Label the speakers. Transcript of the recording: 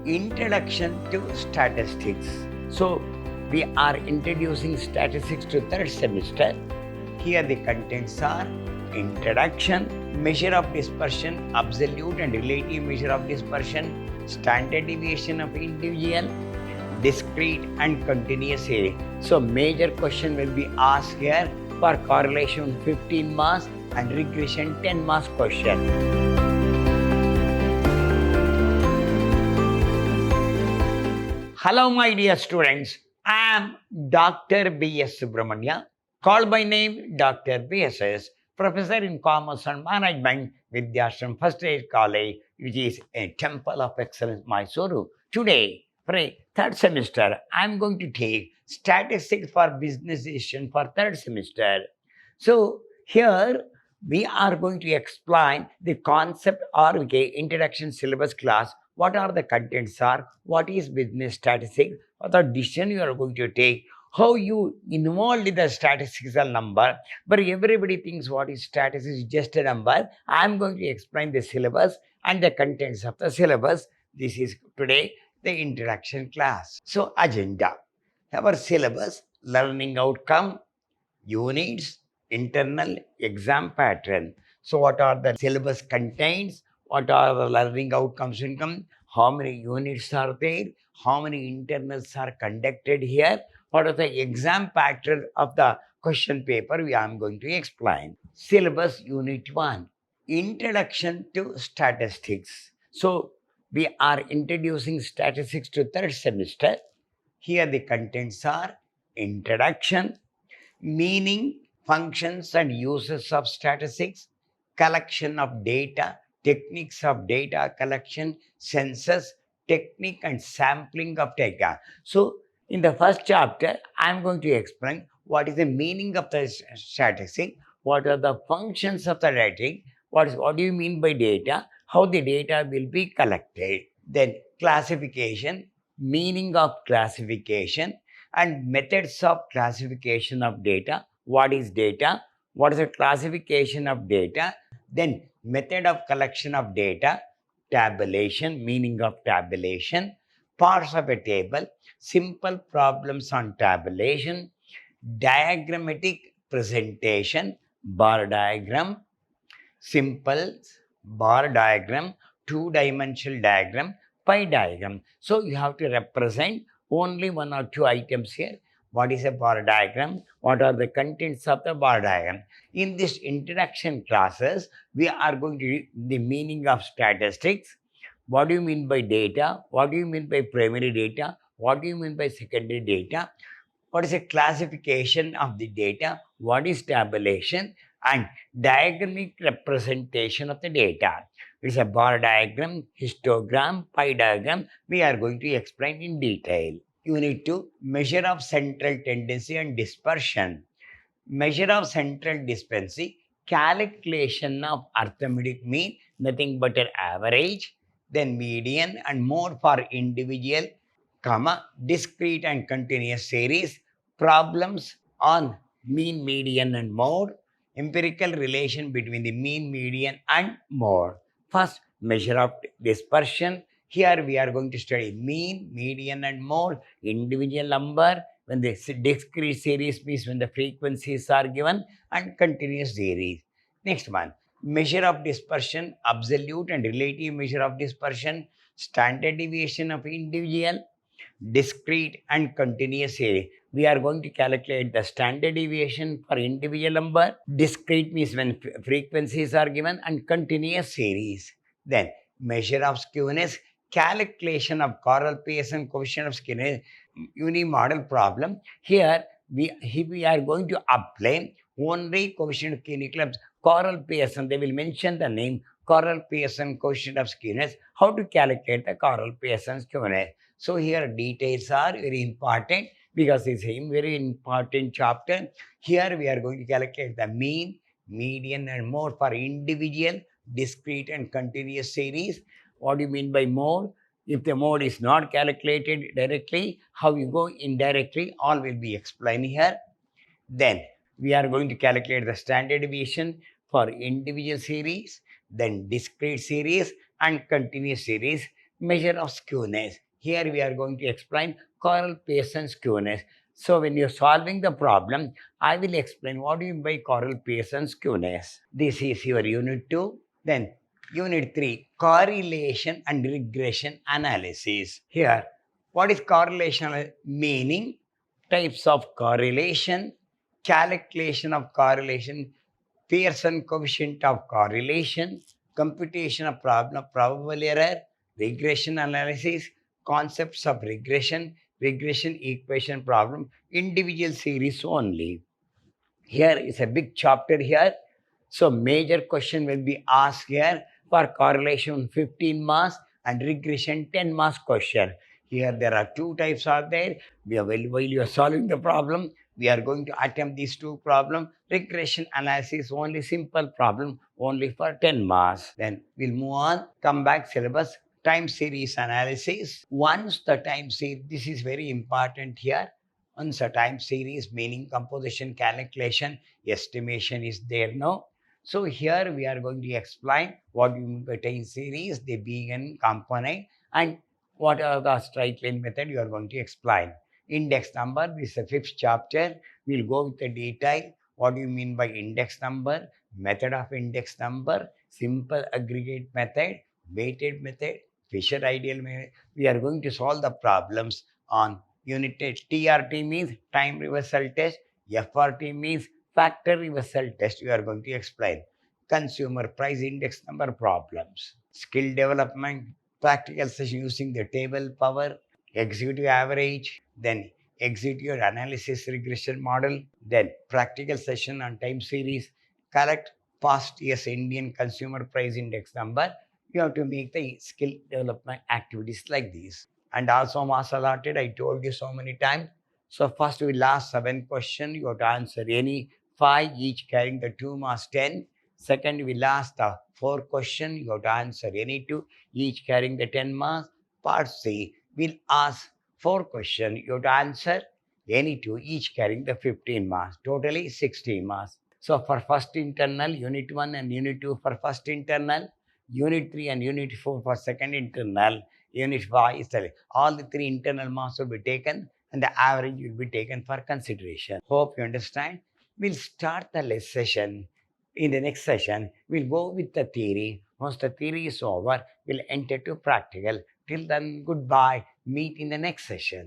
Speaker 1: Introduction to Statistics. So, we are introducing statistics to third semester. Here the contents are introduction, measure of dispersion, absolute and relative measure of dispersion, standard deviation of individual, discrete and continuous area. So, major question will be asked here. For correlation 15 marks and regression 10 marks question. Hello my dear students, I am Dr. B.S. Subramanya, called by name Dr. B.S.S., Professor in Commerce and Management, Vidhyaashram First Aid College, which is a Temple of Excellence, MYSURU. Today, for a third semester, I am going to take Statistics for Business Decision for third semester. So, here we are going to explain the concept or introduction syllabus class. What are the contents are, what is business statistics, what are decision you are going to take, how you involved in the statistical number. But everybody thinks what is statistics is just a number. I am going to explain the syllabus and the contents of the syllabus. This is today the introduction class. So agenda, our syllabus, learning outcome, units, internal exam pattern. So what are the syllabus contains? What are the learning outcomes income? How many units are there? How many internals are conducted here? What are the exam pattern of the question paper? I am going to explain. Syllabus Unit 1, Introduction to Statistics. So we are introducing statistics to third semester. Here the contents are introduction, meaning, functions and uses of statistics, collection of data, techniques of data collection, census, technique and sampling of data. So, in the first chapter, I am going to explain what is the meaning of the statistic, what are the functions of the data, what do you mean by data, how the data will be collected. Then classification, meaning of classification, and methods of classification of data. What is data? What is the classification of data? Then method of collection of data, tabulation, meaning of tabulation, parts of a table, simple problems on tabulation, diagrammatic presentation, bar diagram, simple bar diagram, two-dimensional diagram, pie diagram. So you have to represent only one or two items here. What is a bar diagram? What are the contents of the bar diagram? In this introduction classes, we are going to read the meaning of statistics. What do you mean by data? What do you mean by primary data? What do you mean by secondary data? What is a classification of the data? What is tabulation? And diagrammatic representation of the data. It's a bar diagram, histogram, pie diagram. We are going to explain in detail. Unit 2, measure of central tendency and dispersion. Measure of central dispersion, calculation of arithmetic mean, nothing but an average, then median and more for individual, discrete and continuous series, problems on mean, median and mode, empirical relation between the mean, median and mode. First, measure of dispersion. Here we are going to study mean, median and mode, individual number, when the discrete series means when the frequencies are given, and continuous series. Next one, measure of dispersion, absolute and relative measure of dispersion, standard deviation of individual, discrete and continuous area. We are going to calculate the standard deviation for individual number. Discrete means when frequencies are given, and continuous series. Then measure of skewness, calculation of choral Pearson coefficient of skewness, unimodal problem. Here we are going to apply only coefficient of skewness, choral Pearson. They will mention the name choral Pearson coefficient of skewness. How to calculate the choral Pearson skewness? So here details are very important because it's a very important chapter. Here we are going to calculate the mean, median and mode for individual, discrete and continuous series. What do you mean by mode? If the mode is not calculated directly, how you go indirectly, all will be explained here. Then we are going to calculate the standard deviation for individual series, then discrete series and continuous series. Measure of skewness. Here we are going to explain choral pace and skewness. So when you're solving the problem, I will explain what do you mean by choral pace and skewness. This is your unit 2. Then unit 3, correlation and regression analysis. Here, what is correlation? Meaning, types of correlation, calculation of correlation, Pearson coefficient of correlation, computation of problem probable error, regression analysis, concepts of regression, regression equation problem, individual series only. Here is a big chapter here. So major question will be asked here for correlation 15 marks and regression 10 marks question. Here there are two types are there. While you are solving the problem, we are going to attempt these two problems. Regression analysis only simple problem only for 10 marks. Then we'll move on, come back syllabus, time series analysis. Once the time series, this is very important here. Once a time series meaning composition calculation estimation is there now. So here we are going to explain what you mean by time series, the begin component, and what are the straight line method you are going to explain. Index number, this is the 5th chapter. We'll go with the detail. What do you mean by index number, method of index number, simple aggregate method, weighted method, Fisher ideal method. We are going to solve the problems on unit test. TRT means time reversal test. FRT means factor reversal test. We are going to explain. Consumer price index number problems. Skill development, practical session using the table power, executive average, then executive analysis regression model, then practical session on time series, collect past year's Indian consumer price index number. You have to make the skill development activities like these. And also marks allotted, I told you so many times. So first we last 7 questions, you have to answer any 5, each carrying the 2 marks 10. Second, we last 4 questions, you have to answer any 2, each carrying the 10 marks. Part C, we'll ask 4 questions, you have to answer any 2, each carrying the 15 marks, totally 16 marks. So for first internal, unit 1 and unit 2 for first internal, unit 3 and unit 4 for second internal, unit 5 is the, all the 3 internal marks will be taken and the average will be taken for consideration. Hope you understand. We'll start the next session. In the next session, we'll go with the theory. Once the theory is over, we'll enter to practical. Till then, goodbye. Meet in the next session.